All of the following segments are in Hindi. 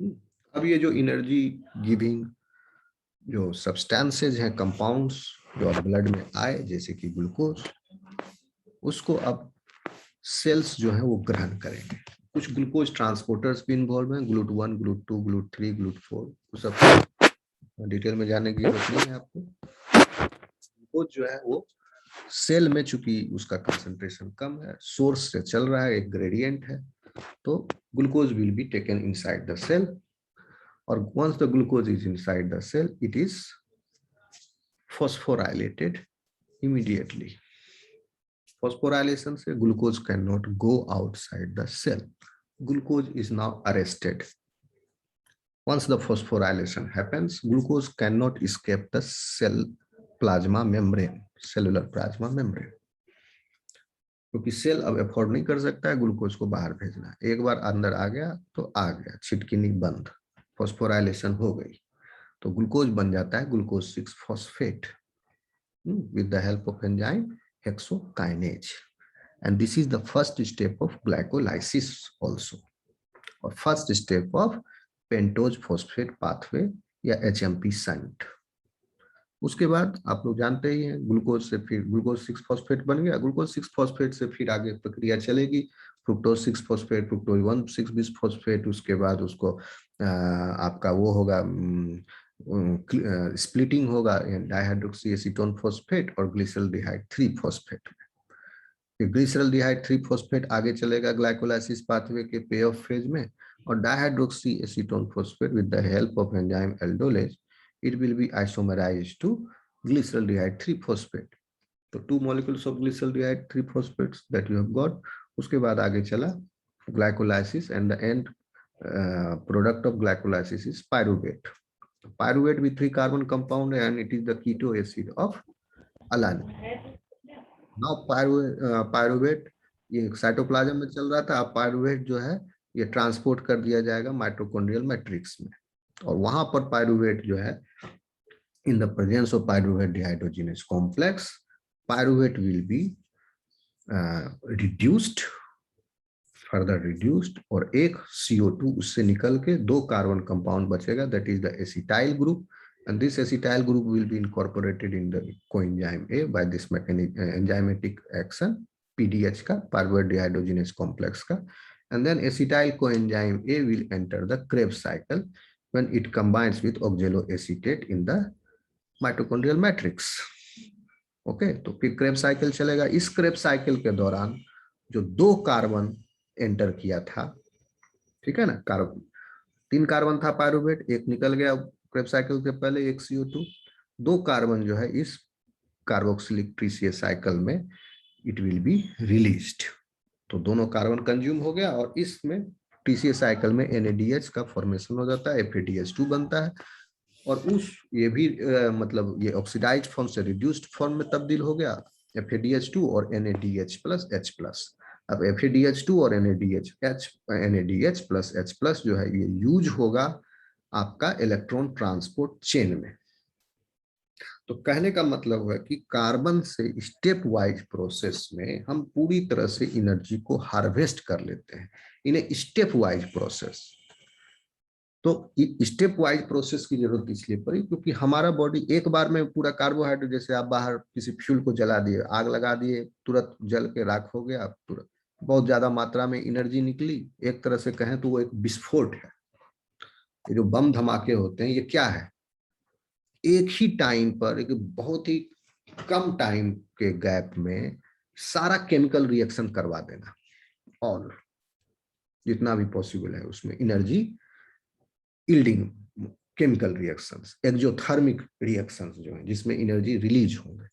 अब ये जो एनर्जी गिविंग जो सब्सटेंसेज हैं, कंपाउंड्स जो अब ब्लड में आए जैसे कि ग्लूकोज, उसको अब सेल्स जो है वो ग्रहण करेंगे। कुछ ग्लूकोज ट्रांसपोर्टर्स भी इन्वॉल्व हैं, ग्लूट 1, ग्लूट 2, ग्लूट 3, ग्लूट 4, वो सब डिटेल में जाने की जरूरत नहीं है आपको। ग्लूकोज जो है वो सेल में, चूंकि उसका कंसंट्रेशन कम है, सोर्स से चल रहा है, एक ग्रेडियंट है, तो glucose will be taken inside the cell, और once the glucose is inside the cell, it is phosphorylated immediately. Phosphorylation से glucose cannot go outside the cell. Glucose is now arrested. Once the phosphorylation happens, glucose cannot escape the cell plasma membrane, cellular plasma membrane. क्योंकि सेल अब एफोर्ड नहीं कर सकता है ग्लूकोज को बाहर भेजना। एक बार अंदर आ गया तो आ गया, छिटकिनी बंद, फॉस्फोराइलेशन हो गई, तो ग्लूकोज बन जाता है glucose 6 phosphate with the help of enzyme hexokinase, and this is the first step of glycolysis also, और first step of pentose phosphate pathway या HMP shunt। उसके बाद आप लोग जानते ही हैं, ग्लूकोज से फिर ग्लूकोज 6 फॉस्फेट बन गया, ग्लूकोज 6 फॉस्फेट से फिर आगे प्रक्रिया चलेगी, fructose 6 phosphate, fructose 1 6 bis phosphate, उसके बाद उसको आपका वो होगा स्प्लिटिंग होगा डाइहाइड्रोक्सी एसीटोन फॉस्फेट और ग्लिसरॉल्डिहाइड 3 फॉस्फेट। फिर ग्लिसरॉल्डिहाइड 3 फॉस्फेट आगे चलेगा ग्लाइकोलाइसिस पाथवे के पे ऑफ फेज में, और dihydroxy acetone phosphate with the help of enzyme aldolase it will be isomerized to glyceraldehyde 3 phosphate। तो 2 molecules of glyceraldehyde 3 phosphates that you have got। उसके बाद आगे चला glycolysis, and the end product of glycolysis is pyruvate। Pyruvate with 3 carbon compound, and it is the keto acid of alanine। Now pyruvate ये साइटोप्लाज्म में चल रहा था, अब पायरुवेट जो है ये ट्रांसपोर्ट कर दिया जाएगा माइटोकॉन्ड्रियल मैट्रिक्स में, और वहां पर पायरुवेट जो है in the presence of pyruvate dehydrogenase complex, pyruvate will be reduced, further reduced, और एक CO2 उससे निकल के 2 कार्बन कंपाउंड बचेगा, that is the acetyl group, and this acetyl group will be incorporated in the coenzyme A by this enzymatic action PDH का, pyruvate dehydrogenase complex का, and then acetyl coenzyme A will enter the Krebs cycle when it combines with oxaloacetate in the mitochondrial matrix. Okay, तो फिर क्रेब्स साइकिल चलेगा। इस क्रेब्स साइकिल के दौरान जो 2 कार्बन एंटर किया था, ठीक है ना, कार्बन 3 कार्बन था पायरुवेट, एक निकल गया क्रेब्स साइकिल से पहले, एक CO2, 2 कार्बन जो है इस कार्बोक्सिलिक ट्रीसियस साइकिल में इट विल बी रिलीज्ड, तो दोनों कार्बन कंज्यूम हो गया, और इसमें TCA साइकिल में NADH का फॉर्मेशन हो जाता है, FADH2 बनता है, और उस ये भी मतलब ये ऑक्सीडाइज्ड फॉर्म से रिड्यूस्ड फॉर्म में तब्दील हो गया, FADH2 और NADH प्लस H प्लस। अब FADH2 और NADH प्लस H प्लस जो है ये यूज होगा आपका इलेक्ट्रॉन ट्रांसपोर्ट चेन में। तो कहने का मतलब है कि कार्बन से स्टेप वाइज प्रोसेस में हम पूरी तरह से एनर्जी को हार्वेस्ट कर लेते हैं, इन्हें स्टेप वाइज प्रोसेस। तो स्टेप वाइज प्रोसेस की जरूरत इसलिए पड़ी क्योंकि हमारा बॉडी एक बार में पूरा कार्बोहाइड्रेट, जैसे आप बाहर किसी फ्यूल को जला दिए, आग लगा दिए, तुरंत जल के राख हो गया, तुरंत बहुत ज्यादा मात्रा में एनर्जी निकली, एक तरह से कहें तो वो एक विस्फोट है। ये जो बम धमाके होते हैं ये क्या है, एक ही टाइम पर, एक बहुत ही कम टाइम के गैप में सारा केमिकल रिएक्शन करवा देना, और जितना भी पॉसिबल है उसमें energy yielding chemical reactions, exothermic reactions जो है जिसमें एनर्जी रिलीज होंगे।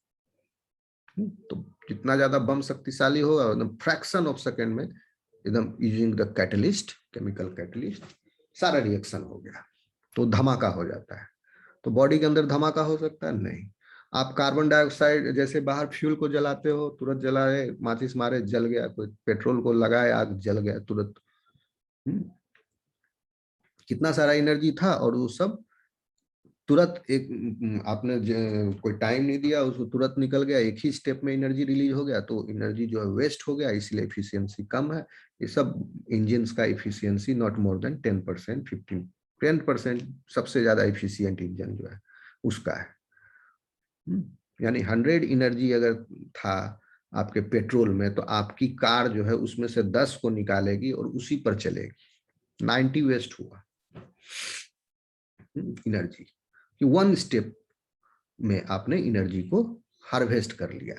तो जितना ज्यादा बम शक्तिशाली होगा एकदम फ्रैक्शन ऑफ सेकेंड में, एकदम using the catalyst, chemical catalyst, सारा रिएक्शन हो गया, तो धमाका हो जाता है। तो बॉडी के अंदर धमाका हो सकता है नहीं। आप कार्बन डाइऑक्साइड जैसे बाहर फ्यूल को जलाते हो, तुरंत जलाए, माचिस मारे जल गया, कोई पेट्रोल को लगाए आग जल गया तुरंत, कितना सारा एनर्जी था, और वो सब तुरंत एक आपने कोई टाइम नहीं दिया, उसको तुरंत निकल गया, एक ही स्टेप में एनर्जी रिलीज हो गया, तो एनर्जी जो है वेस्ट हो गया, इसलिए एफिशिएंसी कम है। ये सब इंजन्स का एफिशिएंसी नॉट मोर देन 10%, 10% सबसे ज्यादा एफिशिएंट इंजन जो है उसका है। यानी 100 एनर्जी अगर था आपके पेट्रोल में, तो आपकी कार जो है उसमें से 10 को निकालेगी और उसी पर चलेगी, 90 वेस्ट हुआ एनर्जी कि 1 स्टेप में आपने एनर्जी को हार्वेस्ट कर लिया।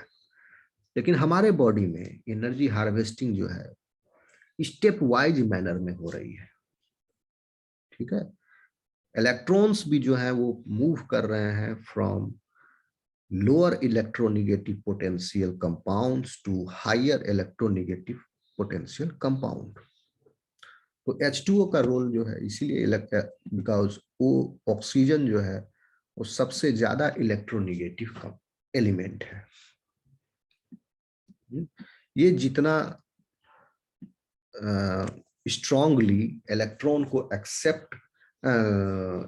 लेकिन हमारे बॉडी में एनर्जी हार्वेस्टिंग जो है स्टेप वाइज मैनर में हो रही है, ठीक है। इलेक्ट्रॉन्स भी जो है वो मूव कर रहे हैं from lower electronegative potential compounds to higher electronegative potential compound। तो H2O का रोल जो है इसीलिए बिकॉज वो ऑक्सीजन जो है वो सबसे ज्यादा इलेक्ट्रोनेगेटिव का एलिमेंट है। ये जितना स्ट्रांगली इलेक्ट्रॉन को एक्सेप्ट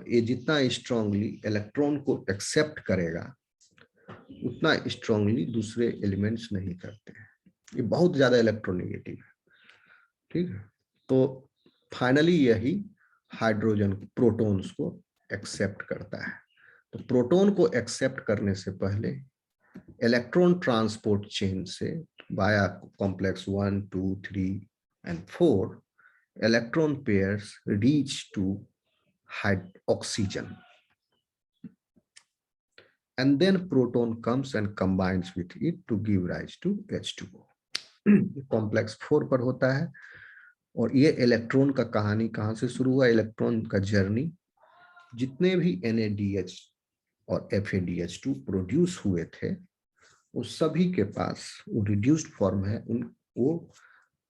ये जितना स्ट्रांगली इलेक्ट्रॉन को एक्सेप्ट करेगा उतना स्ट्रांगली दूसरे एलिमेंट्स नहीं करते हैं। ये बहुत ज्यादा इलेक्ट्रोनेगेटिव है, ठीक है। तो फाइनली यही हाइड्रोजन प्रोटॉन्स को एक्सेप्ट करता है। तो प्रोटॉन को एक्सेप्ट करने से पहले इलेक्ट्रॉन ट्रांसपोर्ट चेन से via complex 1, 2, 3 and 4 electron pairs reach to oxygen, and then proton comes and combines with it to give rise to H2O। Complex 4 पर होता है। और ये इलेक्ट्रॉन का कहानी कहाँ से शुरू हुआ, इलेक्ट्रॉन का जर्नी जितने भी NADH और FADH2 प्रोड्यूस हुए थे वो सभी के पास वो रिड्यूस्ड फॉर्म है, वो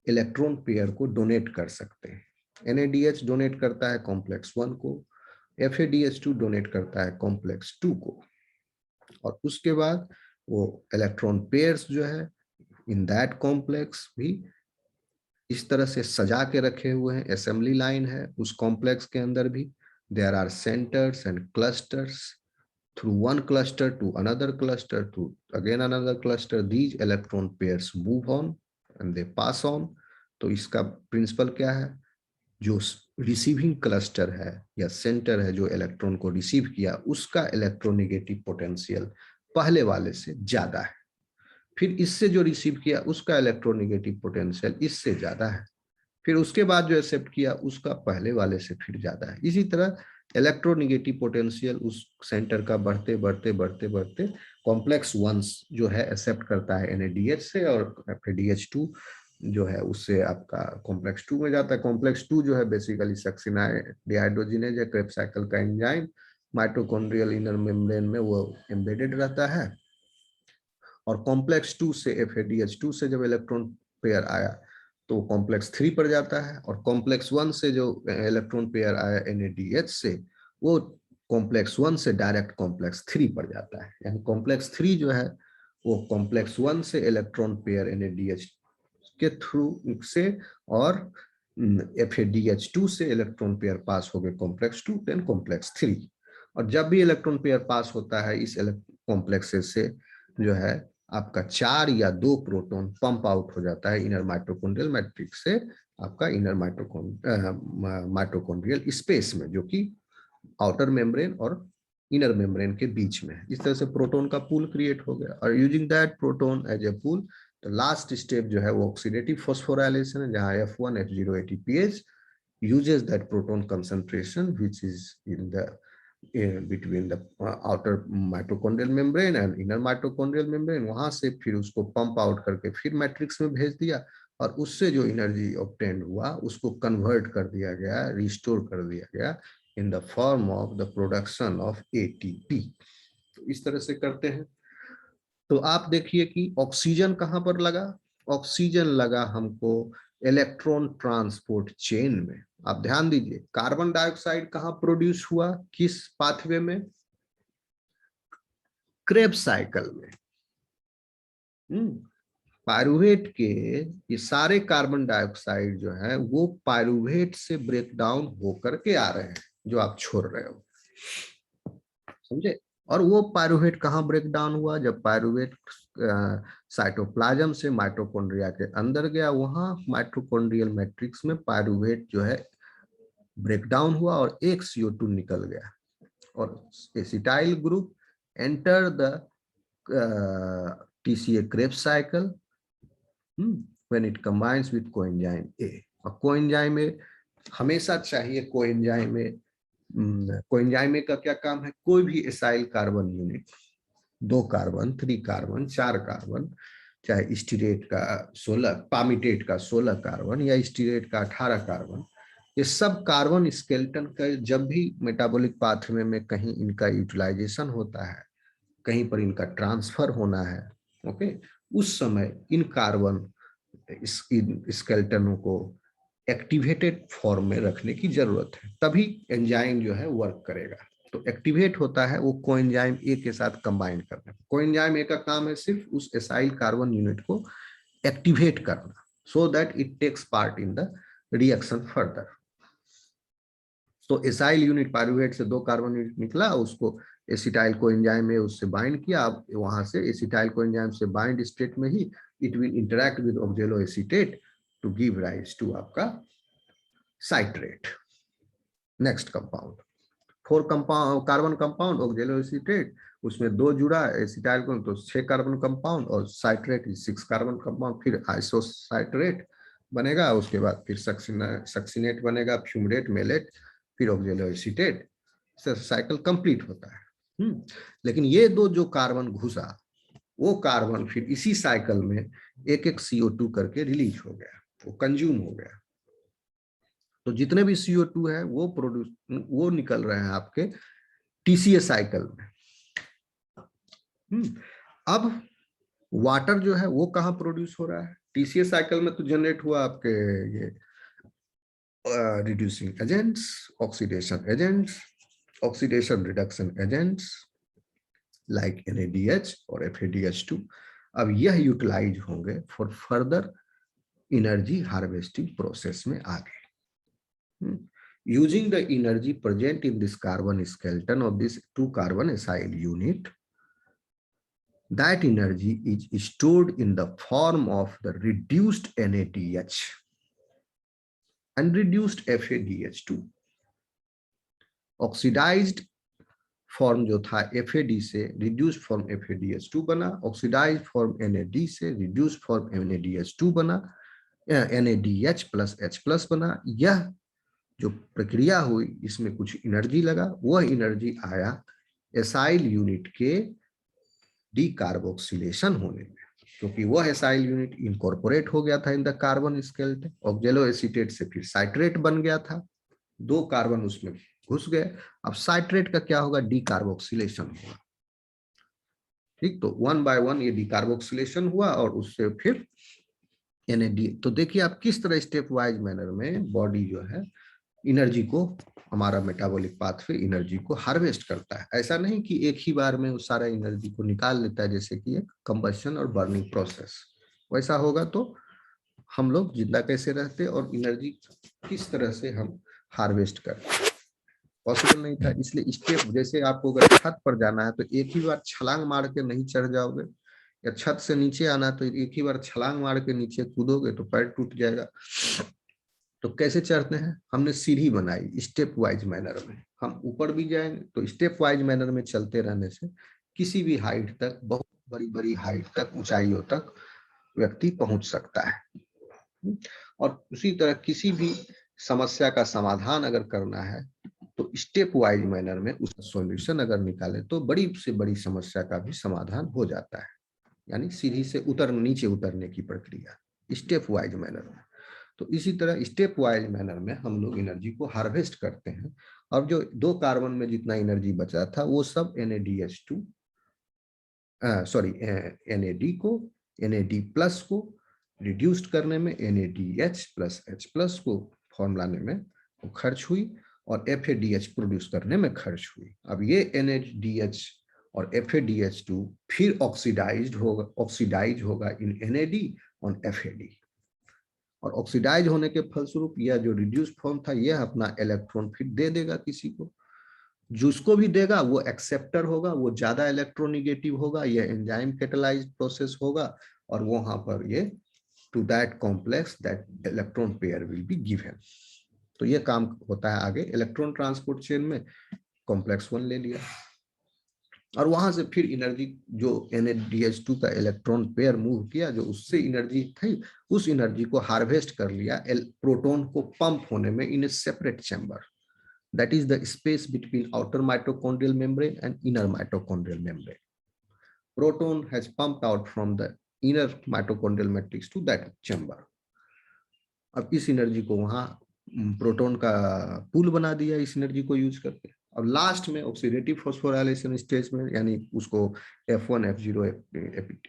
इलेक्ट्रॉन पेयर को डोनेट कर सकते हैं। NADH डोनेट करता है कॉम्प्लेक्स 1 को, FADH2 डोनेट करता है कॉम्प्लेक्स 2 को, और उसके बाद वो इलेक्ट्रॉन पेयर्स जो है इन दैट कॉम्प्लेक्स भी इस तरह से सजा के रखे हुए हैं, असेंबली लाइन है उस कॉम्प्लेक्स के अंदर भी। There are centres and clusters, through one cluster to another cluster to again another cluster, these electron pairs move on and they pass on। तो इसका प्रिंसिपल क्या है, जो रिसीविंग क्लस्टर है या सेंटर है जो इलेक्ट्रॉन को रिसीव किया उसका इलेक्ट्रोनेगेटिव पोटेंशियल पहले वाले से ज्यादा है, फिर इससे जो रिसीव किया उसका इलेक्ट्रोनेगेटिव पोटेंशियल इससे ज्यादा है, फिर उसके बाद जो एक्सेप्ट किया उसका पहले वाले से फिर ज्यादा है। इसी तरह इलेक्ट्रोनेगेटिव पोटेंशियल उस सेंटर का बढ़ते बढ़ते बढ़ते बढ़ते कॉम्प्लेक्स 1 जो है एक्सेप्ट करता है NADH से, और FADH2 जो है उससे आपका कॉम्प्लेक्स 2 में जाता है। कॉम्प्लेक्स 2 जो है बेसिकली सक्सिनाइड डिहाइड्रोजिनेज है, क्रेब्स साइकिल का एंजाइम, माइटोकॉन्ड्रियल इनर मेम्ब्रेन में वो एम्बेडेड रहता है। और कॉम्प्लेक्स 2 से FADH2 से जब इलेक्ट्रॉन पेयर आया तो कॉम्प्लेक्स 3 पर जाता है, और कॉम्प्लेक्स 1 से जो इलेक्ट्रॉन पेयर आया NADH से वो कॉम्प्लेक्स 1 से डायरेक्ट कॉम्प्लेक्स 3 पर जाता है। यानी कॉम्प्लेक्स 3 जो है वो कॉम्प्लेक्स 1 से इलेक्ट्रॉन पेयर NADH के थ्रू से और FADH2 से इलेक्ट्रॉन पेयर पास हो गए कॉम्प्लेक्स 2 देन कॉम्प्लेक्स 3। और जब भी इलेक्ट्रॉन पेयर पास होता है इस कॉम्प्लेक्सेस से जो है आपका 4 या 2 प्रोटॉन पंप आउट हो जाता है इनर माइटोकॉन्ड्रियल मैट्रिक्स से आपका इनर माइटोकॉन्ड्रियल स्पेस में, जो कि आउटर मेम्ब्रेन और इनर मेम्ब्रेन के बीच में है। इस तरह से प्रोटॉन का पूल क्रिएट हो गया, और using that proton as a pool तो लास्ट स्टेप जो है वो ऑक्सीडेटिव फॉस्फोराइलेशन है, जहां F1 F0 ATPase uses that proton concentration which is in the between the outer mitochondrial membrane and inner mitochondrial membrane। वहां से फिर उसको पंप आउट करके फिर मैट्रिक्स में भेज दिया, और उससे जो एनर्जी ऑब्टेन्ड हुआ उसको कन्वर्ट कर दिया गया, रिस्टोर कर दिया गया in the form of the production of ATP। तो इस तरह से करते हैं। तो आप देखिए कि ऑक्सीजन कहां पर लगा, ऑक्सीजन लगा हमको इलेक्ट्रॉन ट्रांसपोर्ट चेन में। आप ध्यान दीजिए कार्बन डाइऑक्साइड कहां प्रोड्यूस हुआ, किस पाथवे में, क्रेब्स साइकिल में। पायरुवेट के ये सारे कार्बन डाइऑक्साइड जो है वो पायरुवेट से ब्रेक डाउन होकर के आ रहे हैं जो आप छोड़ रहे हो, समझे। और वो पायरुवेट कहाँ ब्रेक डाउन हुआ, जब पायरुवेट साइटोप्लाज्म से माइटोकॉन्ड्रिया के अंदर गया, वहां माइटोकॉन्ड्रियल मैट्रिक्स में पायरुवेट जो है ब्रेक डाउन हुआ और एक CO2 निकल गया और acetyl group enter the TCA Krebs cycle when it combines with coenzyme A। और कोएंजाइम में हमेशा चाहिए कोएंजाइम में, कोएंजाइम का क्या काम है, कोई भी acyl carbon unit 2 carbon 3 carbon 4 carbon, चाहे स्टीरेट का 16, पामिटेट का 16 कार्बन या स्टीरेट का 18 कार्बन, ये सब कार्बन स्केलेटन का जब भी मेटाबॉलिक पाथवे में कहीं इनका यूटिलाइजेशन होता है, कहीं पर इनका ट्रांसफर होना है, ओके, उस समय इन कार्बन स्केलेटनों को एक्टिवेटेड फॉर्म में रखने की जरूरत है, तभी एंजाइम जो है वर्क करेगा। तो एक्टिवेट होता है वो कोएंजाइम ए के साथ कंबाइन करना। कोएंजाइम ए का काम है सिर्फ उस एसाइल कार्बन यूनिट को एक्टिवेट करना, so that it takes part in the reaction further. तो एसाइल यूनिट पायरुवेट से 2 कार्बन यूनिट निकला, उसको एसिटाइल कोएंजाइम में उससे बाइंड किया, अब वहां से एसिटाइल कोएंजाइम से बाइंड स्टेट में ही it will interact with oxaloacetate to give rise to आपका citrate. Next compound 4 compound carbon compound oxaloacetate, उसमें 2 जुड़ा एसिटाइल को तो 6 कार्बन कंपाउंड और साइट्रेट 6 कार्बन कंपाउंड, फिर आइसोसाइट्रेट बनेगा, उसके बाद फिर सक्सिनेट बनेगा, फ्यूमरेट, मेलेट, फिर ऑक्जेलोएसीटेट, साइकिल कंप्लीट होता है। लेकिन ये 2 जो कार्बन घुसा वो कार्बन फिर इसी साइकिल में एक एक CO2 करके रिलीज हो गया, वो कंज्यूम हो गया। तो जितने भी CO2 है वो निकल रहे हैं आपके TCA साइकिल में। अब वाटर जो है वो कहाँ प्रोड्यूस हो रहा है, TCA साइकिल में तो जनरेट हुआ आपके ये reducing agents, oxidation agents, oxidation reduction agents like NADH और FADH2। अब यह यूटिलाइज होंगे for further energy harvesting process में आगे। Using the energy present in this carbon skeleton of this 2 carbon acyl unit, that energy is stored in the form of the reduced NADH and reduced FADH2। Oxidised form जो था FAD से रिड्यूस्ड फॉर्म FADH2 बना, ऑक्सीडाइज्ड फॉर्म NAD से रिड्यूस्ड फॉर्म NADH2 बना, NADH प्लस H प्लस बना। यह जो प्रक्रिया हुई इसमें कुछ एनर्जी लगा, वह एनर्जी आया एसाइल यूनिट के डीकार्बोक्सिलेशन होने में, क्योंकि वह एसाइल यूनिट इनकॉर्पोरेट हो गया था इन द कार्बन स्केलेटन, ऑक्जेलोएसीटेट से फिर साइट्रेट बन गया था, 2 कार्बन उसमें घुस गए। अब साइट्रेट का क्या होगा, डीकार्बोक्सिलेशन होगा, ठीक। तो 1 बाय 1 ये डीकार्बोक्सिलेशन हुआ और उससे फिर NAD। तो देखिए आप किस तरह स्टेप वाइज मैनर में बॉडी जो है एनर्जी को, हमारा मेटाबॉलिक पाथवे एनर्जी को हार्वेस्ट करता है। ऐसा नहीं कि एक ही बार में उस सारा एनर्जी को निकाल लेता है, जैसे कि एक कंबशन और बर्निंग प्रोसेस, वैसा होगा तो हम लोग जिंदा कैसे रहते और एनर्जी किस तरह से हम हार्वेस्ट करते, पॉसिबल नहीं था। इसलिए स्टेप, जैसे आपको अगर छत पर जाना है तो एक ही बार छलांग मार के नहीं चढ़ जाओगे, या छत से नीचे आना तो एक ही बार छलांग मार के नीचे कूदोगे तो पैर टूट जाएगा। तो कैसे चढ़ते हैं, हमने सीढ़ी बनाई स्टेप वाइज मैनर में, हम ऊपर भी जाएंगे तो स्टेप वाइज मैनर में चलते रहने से किसी भी हाइट तक, बहुत बड़ी बड़ी हाइट तक, ऊंचाइयों तक व्यक्ति पहुंच सकता है। और उसी तरह किसी भी समस्या का समाधान अगर करना है तो स्टेप वाइज मैनर में उसका सॉल्यूशन अगर निकाले तो बड़ी से बड़ी समस्या का भी समाधान हो जाता है, यानी सीढ़ी से नीचे उतरने की प्रक्रिया स्टेप वाइज मैनर में। तो इसी तरह स्टेप वाइज मैनर में हम लोग एनर्जी को हार्वेस्ट करते हैं। अब जो 2 कार्बन में जितना एनर्जी बचा था वो सब NAD को NAD प्लस को रिड्यूस्ड करने में, NADH प्लस H प्लस को फॉर्म लाने में वो खर्च हुई और FADH प्रोड्यूस करने में खर्च हुई। अब ये NADH और FADH2 फिर ऑक्सीडाइज होगा इन NAD और FAD, और ऑक्सीडाइज होने के फलस्वरूप यह जो रिड्यूस फॉर्म था यह अपना इलेक्ट्रॉन फिर दे देगा किसी को, जिसको भी देगा वो एक्सेप्टर होगा, वो ज्यादा इलेक्ट्रोनिगेटिव होगा, यह एंजाइम कैटालाइज्ड प्रोसेस होगा और वहां पर ये to that complex that electron pair will be given. तो ये काम होता है आगे इलेक्ट्रॉन ट्रांसपोर्ट चेन में, कॉम्प्लेक्स 1 ले लिया और वहां से फिर एनर्जी जो NADH2 का इलेक्ट्रॉन पेयर मूव किया, जो उससे एनर्जी थी, उस एनर्जी को हार्वेस्ट कर लिया प्रोटॉन को पंप होने में in a separate chamber, that is the space between outer mitochondrial membrane and inner mitochondrial membrane. Proton has pumped out from the inner mitochondrial matrix to that chamber. अब इस एनर्जी को वहां प्रोटॉन का पूल बना दिया इस एनर्जी को यूज करके. अब लास्ट में ऑक्सीडेटिव फॉस्फोराइलेशन स्टेज में, यानी उसको F1 F0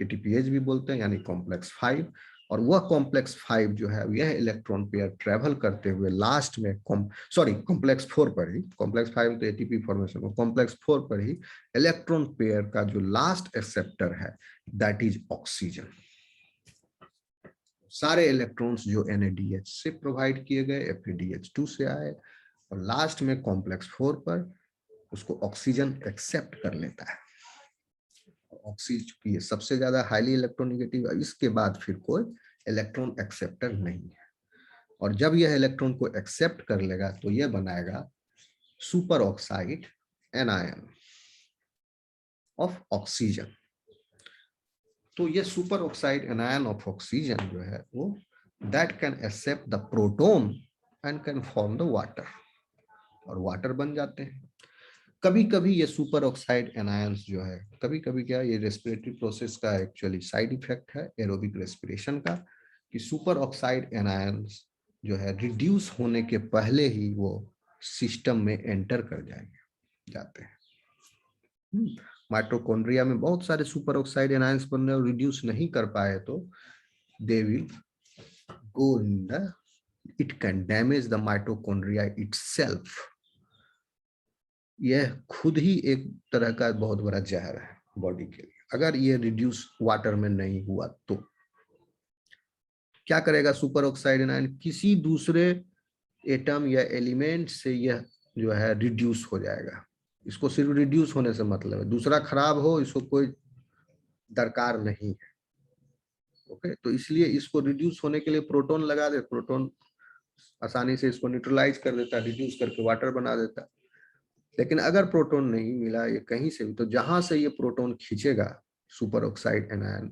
ATPase भी बोलते हैं, यानी कॉम्प्लेक्स 5. और वह कॉम्प्लेक्स 5 जो है यह इलेक्ट्रॉन पेयर ट्रेवल करते हुए लास्ट में कॉम्प्लेक्स 4 पर ही, कॉम्प्लेक्स 5 तो ATP फॉर्मेशन, कॉम्प्लेक्स 4 पर ही इलेक्ट्रॉन पेयर का जो लास्ट एक्सेप्टर है दैट इज ऑक्सीजन. सारे इलेक्ट्रॉन्स जो NADH से प्रोवाइड किए गए FADH2 से आए और लास्ट में कॉम्प्लेक्स 4 पर उसको ऑक्सीजन एक्सेप्ट कर लेता है. ऑक्सीजन ये सबसे ज्यादा हाईली इलेक्ट्रोनेगेटिव है, इसके बाद फिर कोई इलेक्ट्रॉन एक्सेप्टर नहीं है. और जब यह इलेक्ट्रॉन को एक्सेप्ट कर लेगा तो यह बनाएगा super oxide anion of oxygen. तो ये super oxide anion of oxygen जो है वो that can accept the proton and can form the water, और वाटर बन जाते हैं. कभी कभी ये सुपर ऑक्साइड एनायंस जो है, कभी कभी क्या, ये रेस्पिरेटरी प्रोसेस का एक्चुअली साइड इफेक्ट है एरोबिक रेस्पिरेशन का, कि सुपर ऑक्साइड एनायंस जो है रिड्यूस होने के पहले ही वो सिस्टम में एंटर कर जाते हैं. माइटोकॉन्ड्रिया में बहुत सारे सुपर ऑक्साइड एनायंस बन रहे और रिड्यूस नहीं कर पाए तो they will go in the, it can damage the mitochondria itself. यह खुद ही एक तरह का बहुत बड़ा जहर है बॉडी के लिए. अगर ये रिड्यूस वाटर में नहीं हुआ तो क्या करेगा सुपर ऑक्साइड एनायन, किसी दूसरे एटम या एलिमेंट से यह जो है रिड्यूस हो जाएगा. इसको सिर्फ रिड्यूस होने से मतलब है, दूसरा खराब हो इसको कोई दरकार नहीं है. ओके, तो इसलिए इसको रिड्यूस होने के लिए प्रोटॉन लगा दे, प्रोटॉन आसानी से इसको न्यूट्रलाइज कर देता है, रिड्यूस करके वाटर बना देता है. लेकिन अगर प्रोटॉन नहीं मिला ये कहीं से भी, तो जहां से ये प्रोटॉन खींचेगा सुपर ऑक्साइड एनायन,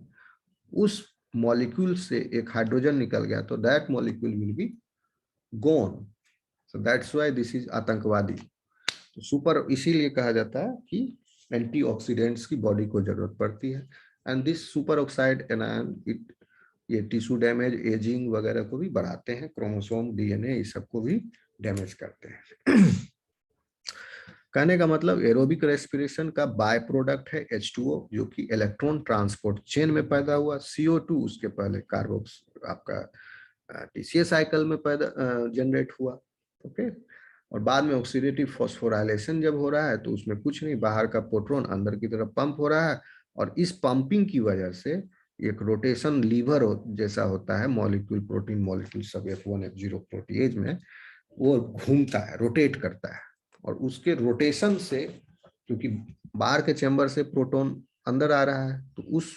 उस मॉलिक्यूल से एक हाइड्रोजन निकल गया तो that molecule will be gone. So that's why this is आतंकवादी. तो सुपर इसीलिए कहा जाता है कि एंटीऑक्सीडेंट्स की बॉडी को जरूरत पड़ती है. And this super oxide anion it ये टिश्यू डैमेज, एजिंग वगैरह को भी बढ़ाते हैं, क्रोमोसोम DNA इस सबको भी डैमेज करते हैं. कहने का मतलब एरोबिक रेस्पिरेशन का बाय प्रोडक्ट है H2O, जो कि इलेक्ट्रॉन ट्रांसपोर्ट चेन में पैदा हुआ. CO2 उसके पहले कार्बोक्स आपका TCA साइकिल में पैदा जनरेट हुआ. ओके, और बाद में ऑक्सीडेटिव फॉस्फोराइलेशन जब हो रहा है तो उसमें कुछ नहीं, बाहर का प्रोटॉन अंदर की तरफ पंप हो रहा है और इस पंपिंग की वजह से एक रोटेशन लीवर जैसा होता है मॉलिक्यूल, प्रोटीन मॉलिक्यूल सब F1 F0 प्रोटीएज में वो घूमता है, रोटेट करता है. और उसके रोटेशन से, क्योंकि बाहर के चैम्बर से प्रोटॉन अंदर आ रहा है तो उस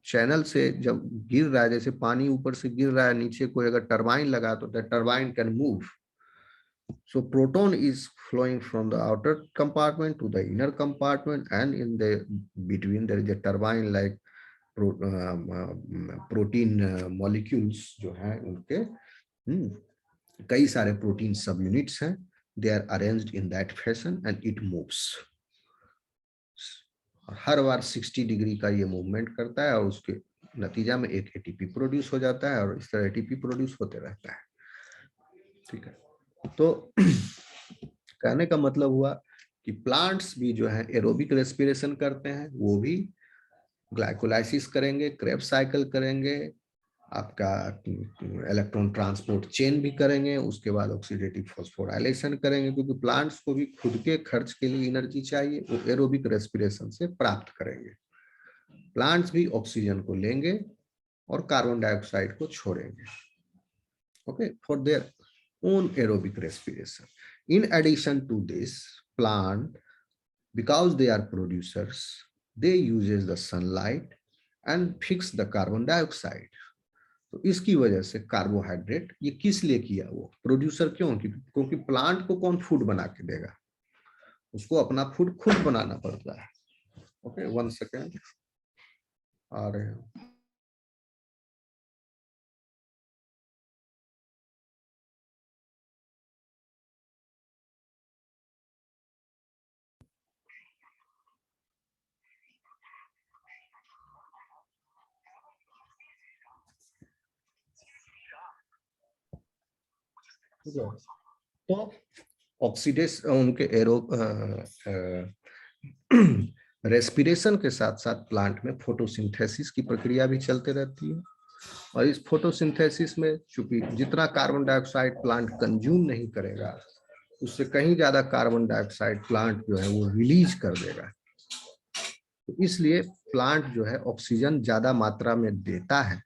चैनल से जब गिर रहा है, जैसे पानी ऊपर से गिर रहा है नीचे, कोई अगर टरबाइन लगा तो the turbine can move. So proton is flowing from the outer compartment to the inner compartment, and in the between there is a turbine like protein molecules जो हैं उनके कई सारे प्रोटीन सब यूनिट्स हैं. They are arranged in that fashion and it moves. Her bar 60 degree का ये मूवमेंट करता है और उसके नतीजा में एक ATP प्रोड्यूस हो जाता है और इस तरह ATP प्रोड्यूस होते रहता है. ठीक है, तो कहने का मतलब हुआ कि प्लांट्स भी जो है एरोबिक रेस्पिरेशन करते हैं, वो भी ग्लाइकोलाइसिस करेंगे, क्रेब्स साइकिल करेंगे, आपका इलेक्ट्रॉन ट्रांसपोर्ट चेन भी करेंगे, उसके बाद ऑक्सीडेटिव फॉस्फोराइलेशन करेंगे, क्योंकि प्लांट्स को भी खुद के खर्च के लिए एनर्जी चाहिए, वो एरोबिक रेस्पिरेशन से प्राप्त करेंगे. प्लांट्स भी ऑक्सीजन को लेंगे और कार्बन डाइऑक्साइड को छोड़ेंगे. Okay, for their own aerobic respiration. In addition to this, plant, because they are producers, they uses the sunlight and fix the carbon dioxide. तो इसकी वजह से कार्बोहाइड्रेट ये किस लिए किया, वो प्रोड्यूसर क्यों, क्योंकि प्लांट को कौन फूड बना के देगा, उसको अपना फूड खुद बनाना पड़ता है। ओके, 1 सेकेंड, आ रहे हैं। तो ऑक्सीडेशन उनके एरो रेस्पिरेशन के साथ साथ प्लांट में फोटोसिंथेसिस की प्रक्रिया भी चलते रहती है, और इस फोटोसिंथेसिस में चूंकि जितना कार्बन डाइऑक्साइड प्लांट कंज्यूम नहीं करेगा, उससे कहीं ज्यादा कार्बन डाइऑक्साइड प्लांट जो है वो रिलीज कर देगा। तो इसलिए प्लांट जो है ऑक्सीजन ज्यादा मात्रा में देता है,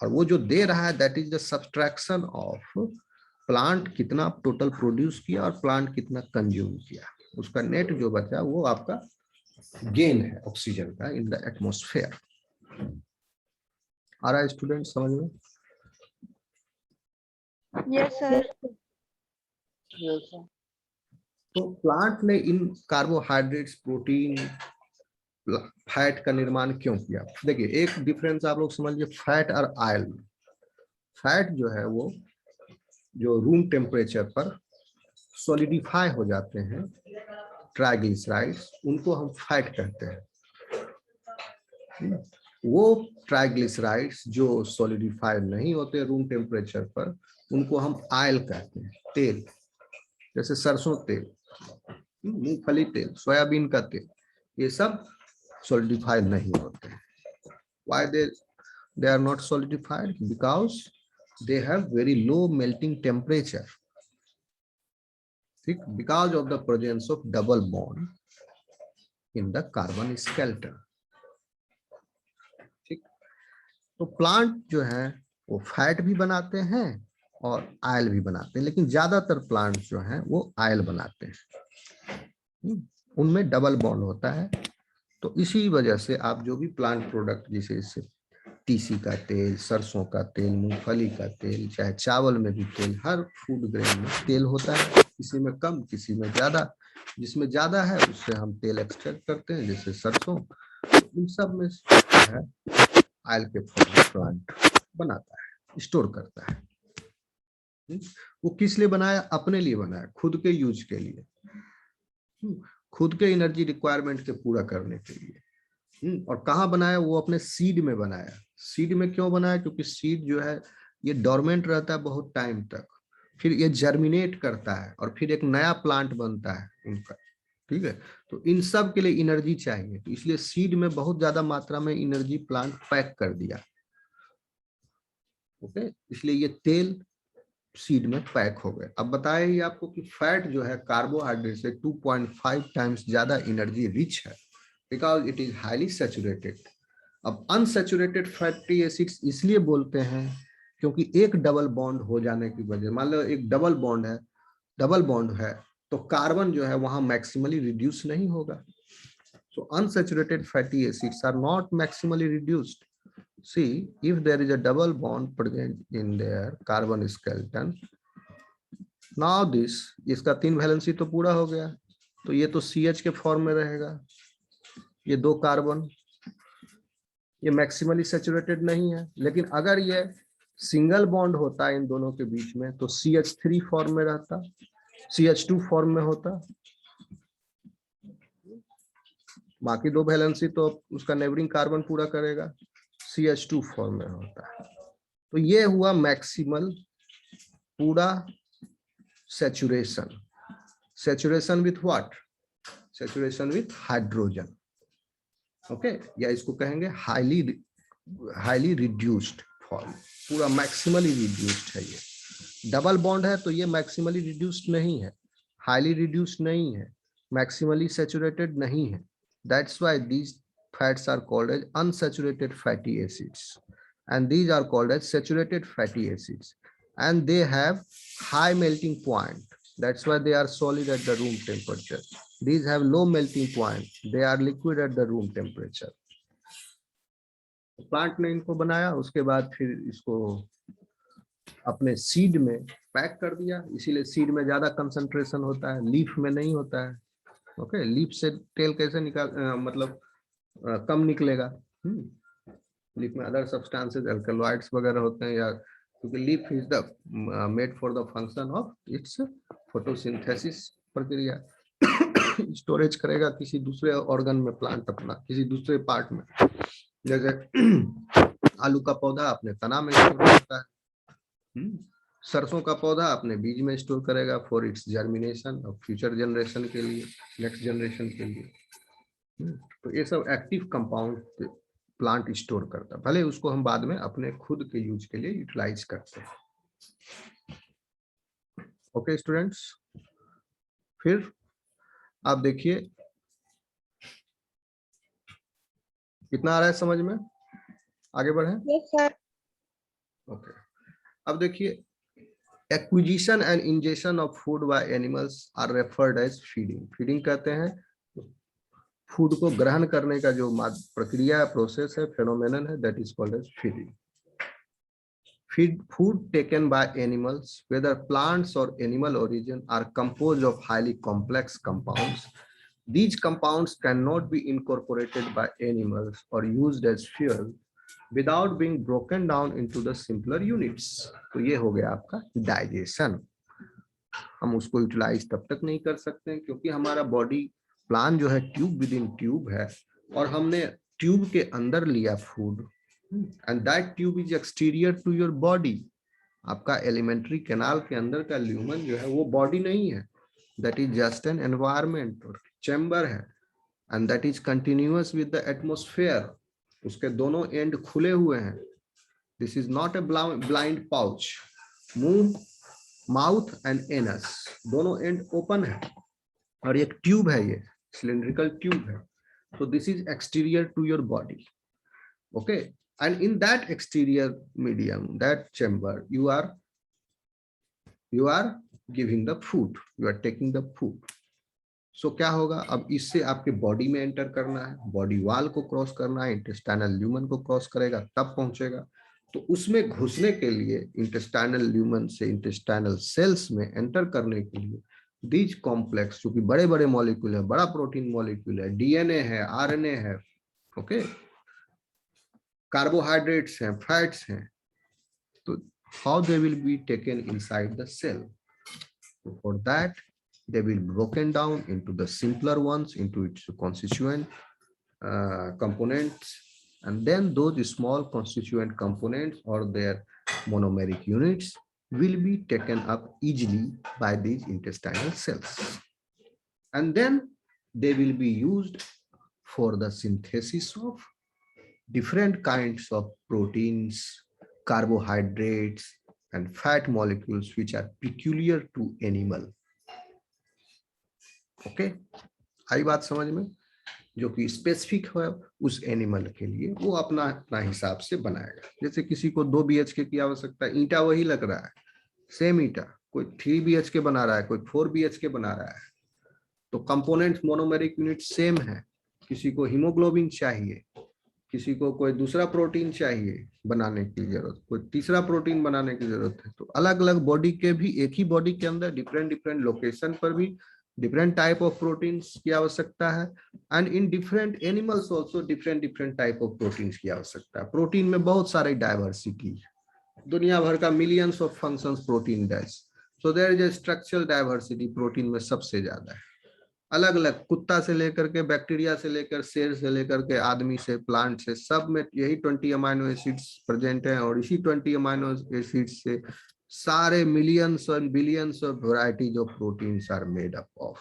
और वो जो दे रहा है that is the subtraction of plant कितना टोटल प्रोड्यूस किया और प्लांट कितना कंज्यूम किया, उसका नेट जो बचा वो आपका गेन है ऑक्सीजन का इन द एटमॉस्फेयर। आ रहा है स्टूडेंट समझ में? Yes sir. तो प्लांट ने इन कार्बोहाइड्रेट्स, प्रोटीन, फैट का निर्माण क्यों किया? देखिए एक डिफरेंस आप लोग समझिए फैट और ऑयल। फैट जो है वो जो रूम टेम्परेचर पर सॉलिडिफाई हो जाते हैं, ट्राइग्लिसराइड्स, उनको हम फैट कहते हैं। वो ट्राइग्लिसराइड्स जो सॉलिडिफाई नहीं होते रूम टेम्परेचर पर, उनको हम ऑयल कहते हैं, तेल, जैसे सरसों तेल, मूंगफली तेल, सोयाबीन का तेल, ये सब सॉलिडिफाई नहीं होते हैं। Why they are not solidified? Because they have very low melting temperature. Because of the presence of double bond in the carbon skeleton. ठीक, तो प्लांट जो है वो फैट भी बनाते हैं और ऑयल भी बनाते हैं, लेकिन ज्यादातर प्लांट जो है वो ऑयल बनाते हैं, उनमें डबल बॉन्ड होता है। तो इसी वजह से आप जो भी प्लांट प्रोडक्ट जैसे तीसी का तेल, सरसों का तेल, मूंगफली का तेल, चाहे चावल में भी तेल, हर फूड ग्रेन में तेल होता है, किसी में कम किसी में ज्यादा। जिसमें ज्यादा है उससे हम तेल एक्सट्रैक्ट करते हैं, जैसे सरसों, इन सब में है ऑयल के फॉर्म में प्लांट बनाता है, स्टोर करता है। वो किस लिए बनाया? अपने लिए बनाया, खुद के यूज के लिए, खुद के एनर्जी रिक्वायरमेंट के पूरा करने के लिए। और कहाँ बनाया? वो अपने सीड में बनाया। सीड में क्यों बनाया? क्योंकि सीड जो है ये डोरमेंट रहता है बहुत टाइम तक, फिर ये जर्मिनेट करता है और फिर एक नया प्लांट बनता है उनका। ठीक है, तो इन सब के लिए एनर्जी चाहिए, तो इसलिए सीड में बहुत ज्यादा मात्रा में एनर्जी प्लांट पैक कर दिया। ओके, इसलिए ये तेल सीड में पैक हो गए। अब बताया ही आपको कि फैट जो है कार्बोहाइड्रेट से 2.5 टाइम्स ज्यादा एनर्जी रिच है, because it is highly saturated. अब अनसैचुरेटेड फैटी एसिड्स इसलिए बोलते हैं क्योंकि एक डबल बॉन्ड हो जाने की वजह, मान लो एक डबल बॉन्ड है तो कार्बन जो है वहां मैक्सिमली रिड्यूस नहीं होगा। So unsaturated fatty acids are not maximally reduced. See, if there is a double bond present in their carbon skeleton, now this, इसका 3 वैलेंसी तो पूरा हो गया, तो ये तो CH के फॉर्म में रहेगा, ये 2 कार्बन, ये मैक्सिमली सैचुरेटेड नहीं है। लेकिन अगर ये सिंगल बॉन्ड होता इन दोनों के बीच में तो CH3 फॉर्म में रहता, CH2 फॉर्म में होता, बाकी 2 वैलेंसी तो उसका नेबरिंग कार्बन पूरा करेगा, CH2 फॉर्म में होता है। तो ये हुआ मैक्सिमल पूरा saturation. Saturation with what? Saturation with hydrogen. Okay, या इसको कहेंगे हाईली रिड्यूस्ड फॉर्म, पूरा मैक्सिमली रिड्यूस्ड है। ये डबल बॉन्ड है तो ये मैक्सिमली रिड्यूस्ड नहीं है, हाईली रिड्यूस्ड नहीं है, मैक्सिमली सैचुरेटेड नहीं है। That's why these fats are called as unsaturated fatty acids and these are called as saturated fatty acids, and they have high melting point. That's why they are solid at the room temperature. These have low melting point, they are liquid at the room temperature. Plant ने इनको बनाया, उसके बाद फिर इसको अपने सीड में पैक कर दिया, इसीलिए सीड में ज्यादा कंसंट्रेशन होता है, लीफ में नहीं होता है। ओके, लीफ से तेल कैसे निकाल मतलब कम निकलेगा। लीफ में अदर सब्सटेंसेस अल्कलॉइड्स वगैरह होते हैं, या क्योंकि leaf is the made for the function of its photosynthesis प्रक्रिया। स्टोरेज करेगा किसी दूसरे ऑर्गन में प्लांट अपना, किसी दूसरे पार्ट में, जैसे आलू का पौधा अपने तना में स्टोर करता है, सरसों का पौधा अपने बीज में स्टोर करेगा फॉर इट्स जर्मिनेशन और फ्यूचर जनरेशन के लिए, नेक्स्ट जनरेशन के लिए। तो ये सब एक्टिव कंपाउंड प्लांट स्टोर करता है, भले उसको हम बाद में अपने खुद के यूज के लिए यूटिलाइज करते हैं। ओके स्टूडेंट्स, फिर आप देखिए कितना आ रहा है समझ में, आगे बढ़े। Yes sir. ओके, अब देखिए, acquisition and ingestion of food by animals are referred as feeding. Feeding कहते हैं फूड को ग्रहण करने का जो प्रक्रिया प्रोसेस है, फेनोमेनन है, that is called as feeding. Food taken by animals, whether plants or animal origin, are composed of highly complex compounds. These compounds cannot be incorporated by animals or used as fuel without being broken down into the simpler units. तो ये हो गया आपका डाइजेशन। हम उसको यूटिलाइज तब तक नहीं कर सकते हैं क्योंकि हमारा बॉडी प्लान जो है ट्यूब विद इन ट्यूब है, और हमने ट्यूब के अंदर लिया food, and that tube is exterior to your body. आपका एलिमेंट्री कैनाल के अंदर का ल्यूमन जो है वो बॉडी नहीं है, that is just an environment और चैम्बर है, and that is continuous with the atmosphere. उसके दोनों एंड खुले हुए हैं। This is not a blind pouch. मुंह, माउथ एंड एनस दोनों एंड ओपन है, और एक ट्यूब है, ये सिलिंड्रिकल ट्यूब है। So this is exterior to your body, okay, and in that exterior medium, that chamber, you are giving the food, you are taking the food. So क्या होगा, अब इससे आपके बॉडी में एंटर करना है, बॉडी वॉल को क्रॉस करना है, इंटेस्टाइनल ल्यूमन को क्रॉस करेगा तब पहुंचेगा। तो उसमें घुसने के लिए इंटेस्टाइनल ल्यूमन से इंटेस्टाइनल सेल्स में एंटर करने के लिए दीज कॉम्प्लेक्स, जो कि बड़े बड़े मॉलिक्यूल है, बड़ा प्रोटीन मॉलिक्यूल है, डीएनए है, आरएनए है, ओके, कार्बोहाइड्रेट्स हैं, फैट्स हैं, तो how they will be taken inside the cell. For that they will be broken down into the simpler ones, into its constituent components, and then those small constituent components or their monomeric units will be taken up easily by these intestinal cells, and then they will be used for the synthesis of different kinds of proteins, carbohydrates, and fat molecules which are peculiar to animal. Okay, आई बात समझ में, जो कि स्पेसिफिक है उस एनिमल के लिए, वो अपना अपना हिसाब से बनाएगा। जैसे किसी को 2 BHK की आवश्यकता है, ईंटा वही लग रहा है, सेम ईंटा, कोई 3 BHK बना रहा है, कोई 4 BHK बना रहा है, तो कंपोनेंट्स मोनोमेरिक यूनिट सेम है। किसी को हीमोग्लोबिन चाहिए, किसी को कोई दूसरा प्रोटीन चाहिए बनाने की जरूरत, कोई तीसरा प्रोटीन बनाने की जरूरत है, तो अलग अलग बॉडी के भी, एक ही बॉडी के अंदर डिफरेंट डिफरेंट लोकेशन पर भी डिफरेंट टाइप ऑफ प्रोटीन्स की आवश्यकता है, and in different animals also different different type of proteins की आवश्यकता है। प्रोटीन में बहुत सारे डाइवर्सिटी है, दुनिया भर का millions of functions protein does, so there is a structural diversity protein में सबसे ज्यादा है। अलग अलग, कुत्ता से लेकर के, बैक्टीरिया से लेकर, शेर से लेकर के, आदमी से, प्लांट से, सब में यही 20 अमाइनो एसिड्स प्रेजेंट हैं, और इसी 20 अमाइनो एसिड्स से सारे मिलियंस और billions of varieties of proteins are made up of,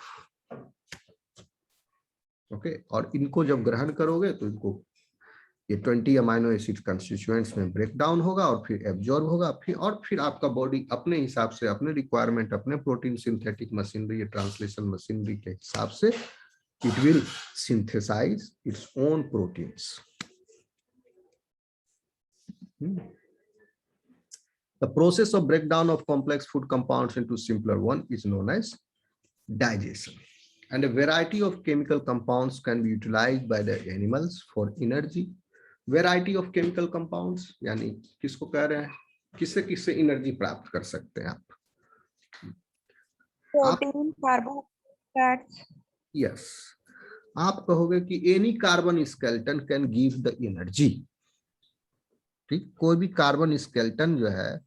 okay. और इनको जब ग्रहण करोगे तो इनको ये 20 अमाइनो एसिड कंस्टिट्यूएंट्स में ब्रेक डाउन होगा और फिर एब्जॉर्ब होगा, फिर आपका बॉडी अपने हिसाब से, अपने रिक्वायरमेंट, अपने प्रोटीन सिंथेटिक मशीनरी या ट्रांसलेशन मशीनरी के हिसाब से it will synthesise its own proteins. The process of breakdown of complex food compounds into simpler one is known as digestion, and a variety of chemical compounds can be utilized by the animals for energy, variety of chemical compounds यानी किसको कह रहे हैं, किससे किससे एनर्जी प्राप्त कर सकते हैं आप? Protein, carbohydrates. यस, आप कहोगे कि any carbon skeleton can give the energy. ठीक, कोई भी कार्बन स्केलेटन जो है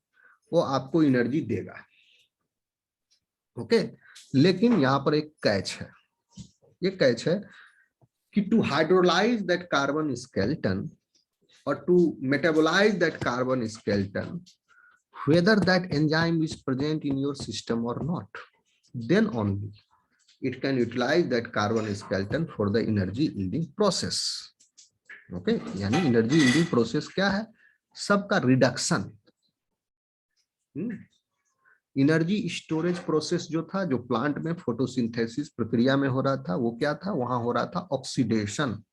वो आपको एनर्जी देगा। ओके, लेकिन यहां पर एक कैच है। ये कैच है कि to hydrolyse that carbon skeleton or to metabolize that carbon skeleton, whether that enzyme is present in your system or not, then only it can utilize that carbon skeleton for the energy yielding process. Okay, यानी energy yielding process क्या है? सबका रिडक्शन। एनर्जी स्टोरेज प्रोसेस जो था, जो प्लांट में फोटोसिंथेसिस प्रक्रिया में हो रहा था, वो क्या था? वहां हो रहा था ऑक्सीडेशन।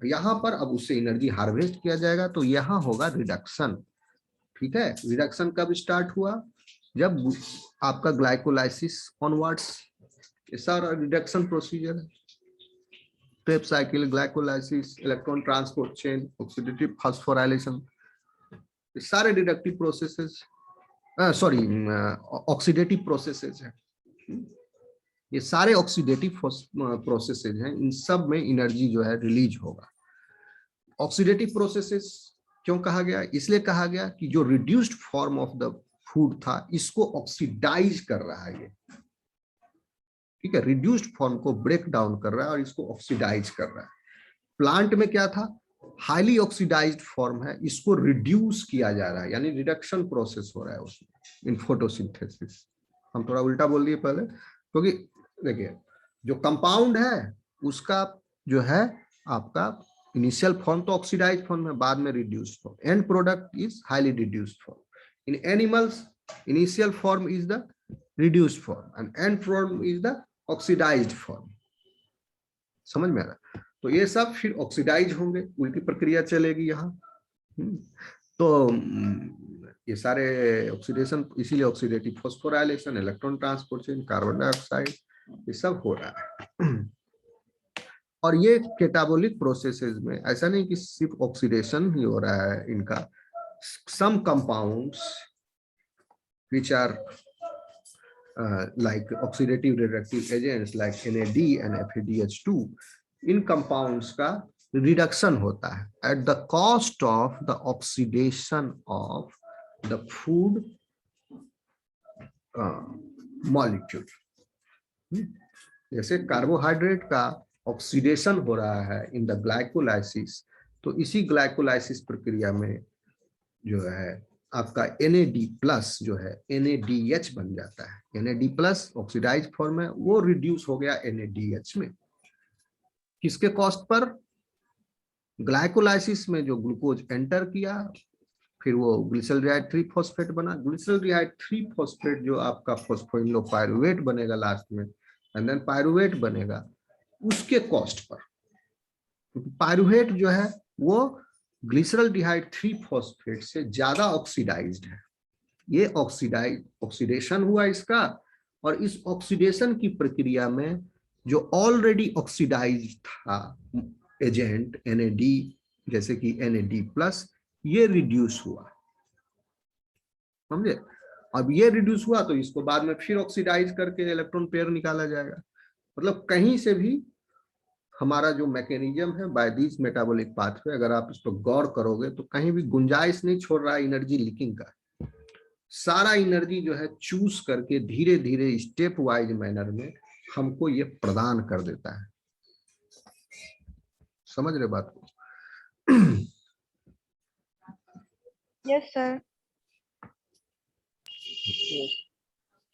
यहाँ पर अब उससे एनर्जी हार्वेस्ट किया जाएगा, तो यहाँ होगा रिडक्शन। ठीक है, रिडक्शन कब स्टार्ट हुआ? जब आपका ग्लाइकोलाइसिस ऑनवर्ड्स, ये सारा रिडक्शन प्रोसीजर है। Krebs cycle, glycolysis, electron transport chain, oxidative phosphorylation, ये सारे reductive processes, sorry oxidative processes है। ये सारे ऑक्सीडेटिव प्रोसेसेस हैं, इन सब में एनर्जी जो है रिलीज होगा। ऑक्सीडेटिव प्रोसेसेस क्यों कहा गया? इसलिए कहा गया कि जो reduced form of the food था, इसको ऑक्सीडाइज कर रहा है ये। ठीक है, रिड्यूस्ड फॉर्म को ब्रेक डाउन कर रहा है और इसको ऑक्सीडाइज कर रहा है। प्लांट में क्या था? हाईली ऑक्सीडाइज्ड फॉर्म है, इसको रिड्यूस किया जा रहा है, यानी रिडक्शन प्रोसेस हो रहा है उसमें इन फोटोसिंथेसिस। हम थोड़ा उल्टा बोल दिए पहले, क्योंकि देखिए जो कंपाउंड है उसका जो है आपका इनिशियल फॉर्म तो ऑक्सीडाइज्ड फॉर्म है, बाद में reduced form, end product is highly reduced form. In animals initial form is the reduced form and end form is the oxidised form. समझ में आ रहा? तो ये सब फिर ऑक्सीडाइज होंगे, उल्टी प्रक्रिया चलेगी यहाँ। तो ये सारे ऑक्सीडेशन, इसीलिए oxidative phosphorylation, electron transport chain, carbon dioxide, ये सब हो रहा है। और ये कैटाबोलिक प्रोसेसेस में ऐसा नहीं कि सिर्फ ऑक्सीडेशन ही हो रहा है इनका, सम compounds which are like oxidative reductive agents like NAD and FADH2, in compounds का रिडक्शन होता है at the cost of the oxidation of the food molecule. जैसे कार्बोहाइड्रेट का ऑक्सीडेशन हो रहा है इन द ग्लाइकोलाइसिस, तो इसी ग्लाइकोलाइसिस प्रक्रिया में जो है आपका NAD+ जो है NADH बन जाता है। NAD+ ऑक्सीडाइज फॉर्म है, वो रिड्यूस हो गया NADH में। किसके कॉस्ट पर? ग्लाइकोलाइसिस में जो ग्लूकोज एंटर किया, फिर वो ग्लिसरॉल्डिहाइड 3-फॉस्फेट बना। ग्लिसरॉल्डिहाइड 3-फॉस्फेट जो आपका फॉस्फोइनोपाइरुवेट बनेगा लास्ट में, एंड देन पाइरुवेट बनेगा, उसके कॉस्ट पर। पाइरुवेट जो है वो ग्लिसरॉल्डिहाइड 3-फॉस्फेट से ज्यादा ऑक्सीडाइज्ड है। ये ऑक्सीडेशन हुआ इसका, और इस ऑक्सीडेशन की प्रक्रिया में जो ऑलरेडी ऑक्सीडाइज्ड था एजेंट NAD, जैसे कि NAD+, ये रिड्यूस हुआ। समझे? अब ये रिड्यूस हुआ तो इसको बाद में फिर ऑक्सीडाइज करके इलेक्ट्रॉन पेयर निकाला जाएगा। मतलब कहीं से भी हमारा जो मैकेनिज्म है बाय दिस मेटाबॉलिक पाथवे, अगर आप इस पर गौर करोगे तो कहीं भी गुंजाइश नहीं छोड़ रहा है एनर्जी लीकिंग का। सारा एनर्जी जो है चूज करके धीरे धीरे स्टेप वाइज मैनर में हमको ये प्रदान कर देता है। समझ रहे बात को? Yes sir.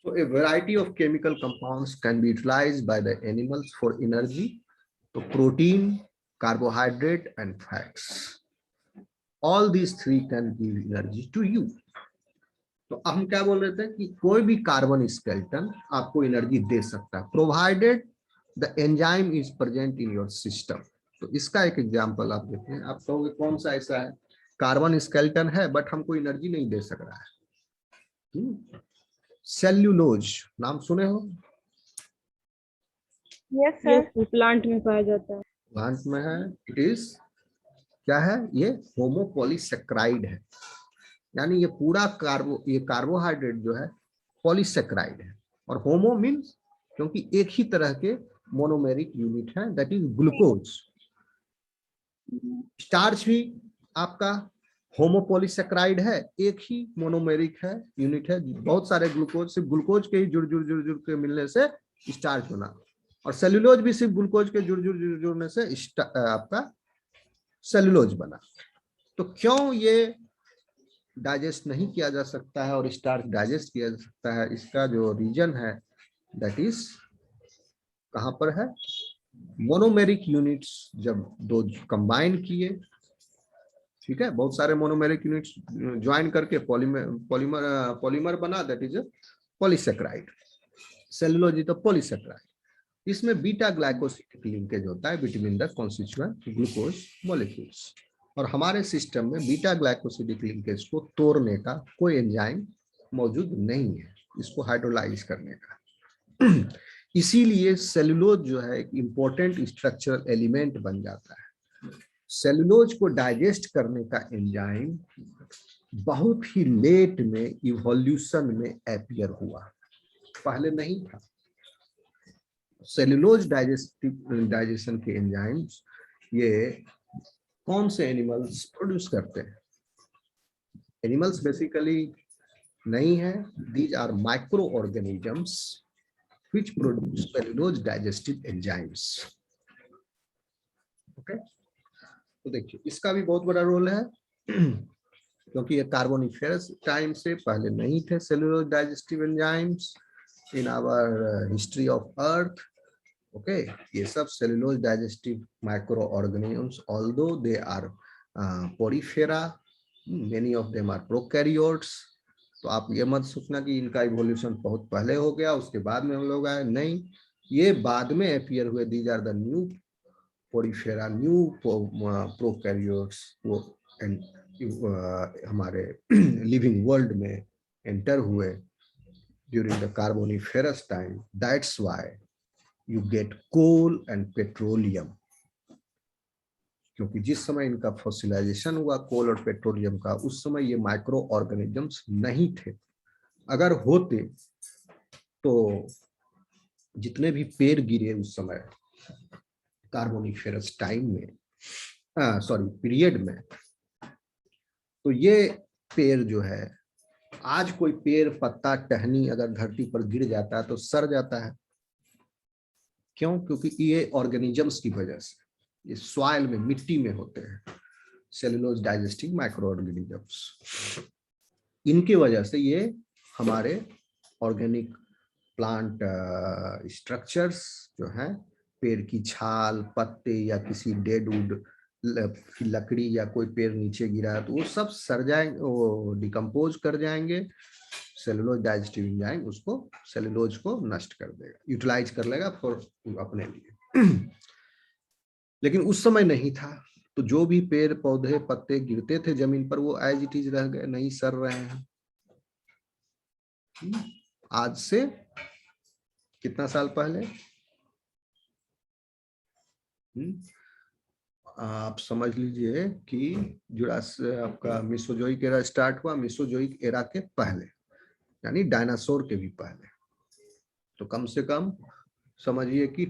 So a variety of chemical compounds can be utilized by the animals for energy. So protein, carbohydrate and fats. All these three can give energy to you. तो हम क्या बोल रहे थे कि कोई भी कार्बन स्केलेटन आपको एनर्जी दे सकता है, provided the enzyme is present in your system. तो इसका एक एग्जांपल आप देखते हैं। आप कहोगे कौन सा ऐसा है कार्बन स्केलेटन है बट हमको एनर्जी नहीं दे सक रहा है? सेल्यूलोज नाम सुने हो? Yes sir. प्लांट में पाया जाता है। प्लांट में है। इट इज क्या है, ये होमोपॉलीसेक्राइड है, यानी ये पूरा कार्बोहाइड्रेट जो है पॉलीसेक्राइड है। और होमो मीन्स क्योंकि एक ही तरह के मोनोमेरिक यूनिट है, दैट इज ग्लूकोज। स्टार्च भी आपका होमोपॉलीसेक्राइड है, एक ही मोनोमेरिक है यूनिट है, बहुत सारे ग्लूकोज, सिर्फ ग्लूकोज के ही जुड़ के मिलने से स्टार्च बना। और सेल्यूलोज भी सिर्फ ग्लूकोज के जुड़ने से आपका सेल्यूलोज बना। तो क्यों ये डाइजेस्ट नहीं किया जा सकता है और स्टार्च डाइजेस्ट किया जा सकता है, इसका जो रीजन है दैट इज कहां पर है, मोनोमेरिक यूनिट्स जब दो कंबाइन किए, ठीक है, बहुत सारे मोनोमेरिक यूनिट्स ज्वाइन करके पॉलीमर बना, that is polysaccharide. Cellulose is the polysaccharide. इसमें बीटा ग्लाइकोसिडिक लिंकेज होता है between the constituent glucose molecules. और हमारे सिस्टम में बीटा ग्लाइकोसिडिक लिंकेज को तोड़ने का कोई एंजाइम मौजूद नहीं है, इसको हाइड्रोलाइज करने का। इसीलिए सेलुलोज जो है एक इंपॉर्टेंट स्ट्रक्चरल एलिमेंट बन जाता है। सेलुलोज को डाइजेस्ट करने का एंजाइम बहुत ही लेट में इवोल्यूशन में अपीयर हुआ, पहले नहीं था। सेलुलोज डाइजेशन के एंजाइम्स ये कौन से एनिमल्स प्रोड्यूस करते हैं? एनिमल्स बेसिकली नहीं है, these are micro organisms which produce cellulose digestive enzymes. Okay, तो देखिए इसका भी बहुत बड़ा रोल है क्योंकि ये कार्बोनिफेरस टाइम से पहले नहीं थे cellulose digestive enzymes in our history of earth. Okay, ये सब cellulose digestive micro organisms, although they are Porifera, many of them are prokaryotes. तो आप ये मत सोचना कि इनका इवोल्यूशन बहुत पहले हो गया उसके बाद में हम लोग आए, नहीं, ये बाद में अपीयर हुए। These are the new Porifera, new prokaryotes, वो हमारे लिविंग वर्ल्ड में एंटर हुए during the Carboniferous time. That's why you get coal and petroleum, क्योंकि जिस समय इनका फॉसिलाइजेशन हुआ कोल और पेट्रोलियम का, उस समय ये माइक्रो ऑर्गेनिजम्स नहीं थे। अगर होते तो जितने भी पेड़ गिरे उस समय कार्बोनिफेरस टाइम में, सॉरी पीरियड में, तो ये पेड़ जो है, आज कोई पेड़ पत्ता टहनी अगर धरती पर गिर जाता है तो सड़ जाता है। क्यों? क्योंकि ये ऑर्गेनिजम्स की वजह से, ये सॉइल में, मिट्टी में होते हैं सेलुलोज डाइजेस्टिंग माइक्रो ऑर्गेनिजम्स। इनकी वजह से ये हमारे ऑर्गेनिक प्लांट स्ट्रक्चर्स जो हैं, पेड़ की छाल, पत्ते या किसी डेड वुड लकड़ी या कोई पेड़ नीचे गिरा है तो वो सब सड़ जाएंगे, वो डिकम्पोज कर जाएंगे। सेलुलोज डाइजेस्टिव एंजाइम उसको, सेलुलोज को नष्ट कर देगा, यूटिलाइज कर लेगा फॉर अपने लिए। लेकिन उस समय नहीं था, तो जो भी पेड़ पौधे पत्ते गिरते थे जमीन पर वो एज इट इज रह गए, नहीं सड़ रहे हैं। आज से कितना साल पहले, आप समझ लीजिए कि आपका मेसोजोइक एरा स्टार्ट हुआ मेसोजोइक एरा के पहले, यानी डायनासोर के भी पहले। तो कम से कम समझिए कि